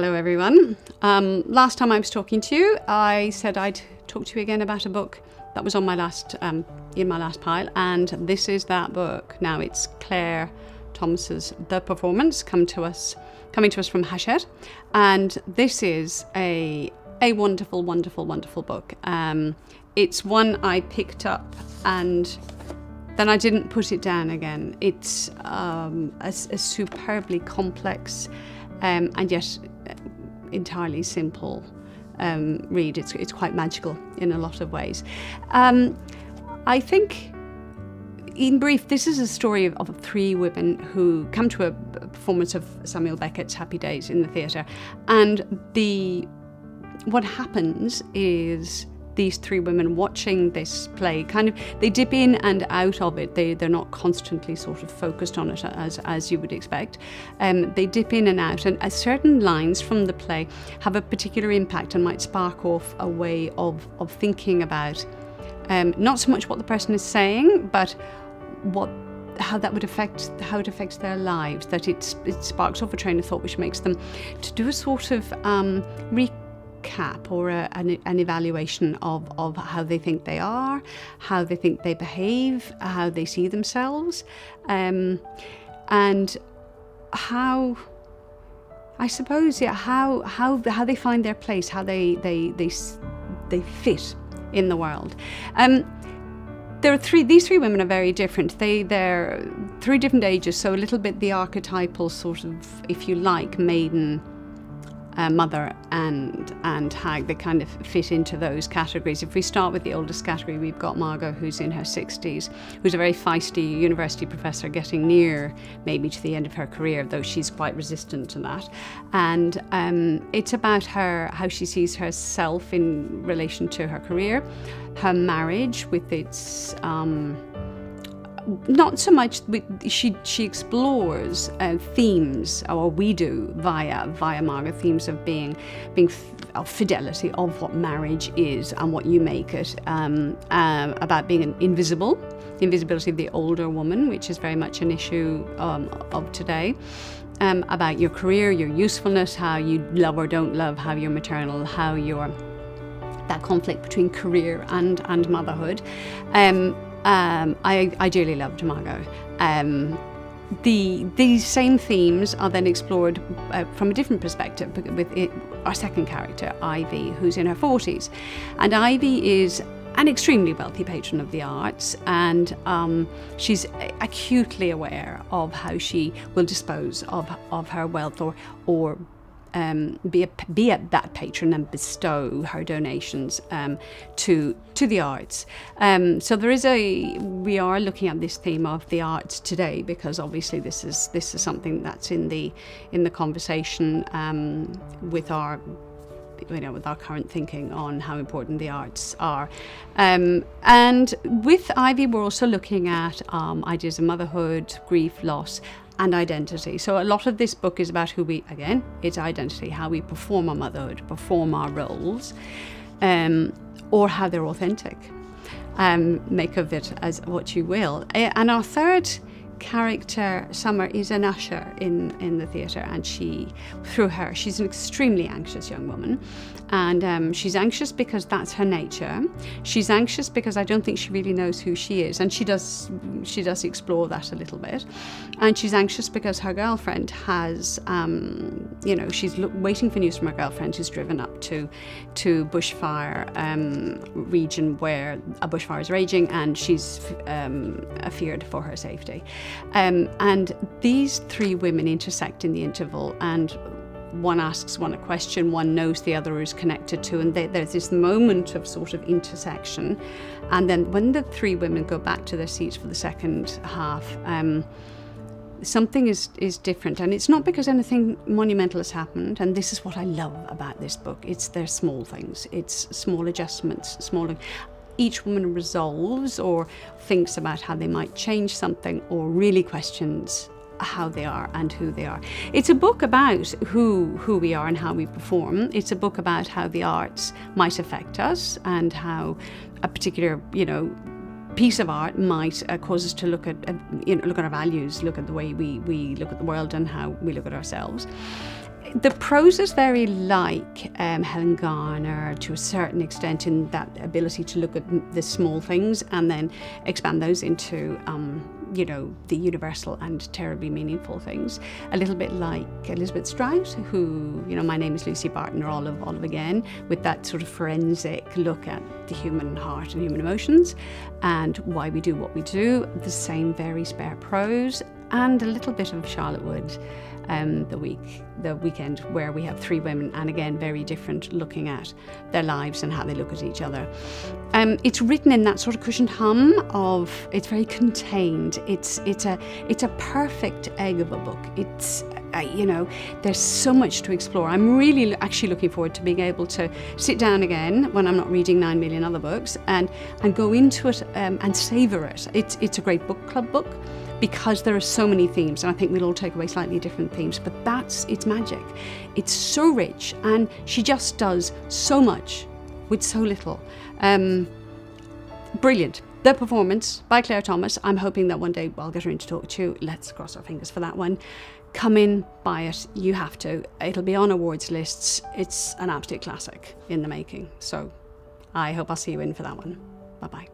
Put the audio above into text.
Hello everyone. Last time I was talking to you, I said I'd talk to you again about a book that was on my last, in my last pile, and this is that book. Now it's Claire Thomas's The Performance, coming to us from Hachette, and this is a wonderful, wonderful, wonderful book. It's one I picked up and then I didn't put it down again. It's a superbly complex and yet entirely simple read. It's quite magical in a lot of ways. I think, in brief, this is a story of three women who come to a performance of Samuel Beckett's Happy Days in the theatre, and what happens is these three women watching this play, they dip in and out of it. They're not constantly sort of focused on it as you would expect. They dip in and out, and certain lines from the play have a particular impact and might spark off a way of thinking about not so much what the person is saying, but how it affects their lives. That it sparks off a train of thought which makes them to do a sort of recap or an evaluation of how they think they are, how they think they behave, how they see themselves, and how, I suppose, how they find their place, how they fit in the world. These three women are very different. They're three different ages, so a little bit the archetypal sort of, if you like, maiden, mother and hag. They kind of fit into those categories. If we start with the oldest category, we've got Margot, who's in her 60s, who's a very feisty university professor getting near maybe to the end of her career, though she's quite resistant to that. And it's about how she sees herself in relation to her career, her marriage with its not so much, she explores themes, or we do via Margaret, themes of being of fidelity, of what marriage is and what you make it, about being the invisibility of the older woman, which is very much an issue of today, about your career, your usefulness, how you love or don't love, how you're maternal, how you're that conflict between career and motherhood. I dearly loved Margot. These same themes are then explored from a different perspective with our second character, Ivy, who's in her 40s. And Ivy is an extremely wealthy patron of the arts, and she's acutely aware of how she will dispose of her wealth or be that patron and bestow her donations to the arts. So we are looking at this theme of the arts today, because obviously this is something that's in the conversation with our current thinking on how important the arts are. And with Ivy, we're also looking at ideas of motherhood, grief, loss, and identity. So a lot of this book is about it's identity, how we perform our motherhood, perform our roles, or how they're authentic. Make of it as what you will. And our third character, Summer, is an usher in the theatre, and she's an extremely anxious young woman, and she's anxious because that's her nature. She's anxious because I don't think she really knows who she is, and she does explore that a little bit. And she's anxious because her girlfriend has she's waiting for news from her girlfriend, who's driven up to bushfire region where a bushfire is raging, and she's feared for her safety. And these three women intersect in the interval, and one asks one a question, one knows the other is connected to, and there's this moment of sort of intersection. And then when the three women go back to their seats for the second half, something is different, and it's not because anything monumental has happened. And this is what I love about this book. They're small things, it's small adjustments, each woman resolves or thinks about how they might change something, or really questions how they are and who they are. It's a book about who we are and how we perform. It's a book about how the arts might affect us, and how a particular piece of art might cause us to look at our values, look at the way we look at the world and how we look at ourselves. The prose is very like Helen Garner to a certain extent, in that ability to look at the small things and then expand those into you know, the universal and terribly meaningful things. A little bit like Elizabeth Strout, who, you know, My Name is Lucy Barton, or Olive again, with that sort of forensic look at the human heart and human emotions and why we do what we do. The same very spare prose, and a little bit of Charlotte Wood, the weekend, where we have three women, and again very different, looking at their lives and how they look at each other. It's written in that sort of cushioned hum of, it's very contained. It's a perfect egg of a book. It's you know, there's so much to explore. I'm really actually looking forward to being able to sit down again when I'm not reading 9 million other books and go into it and savour it. It's a great book club book, because there are so many themes, and I think we'll all take away slightly different themes, but that's its magic. It's so rich, and she just does so much with so little. Brilliant. The Performance by Claire Thomas. I'm hoping that one day I'll get her in to talk to you. Let's cross our fingers for that one. Come in, buy it. You have to. It'll be on awards lists. It's an absolute classic in the making. So I hope I'll see you in for that one. Bye-bye.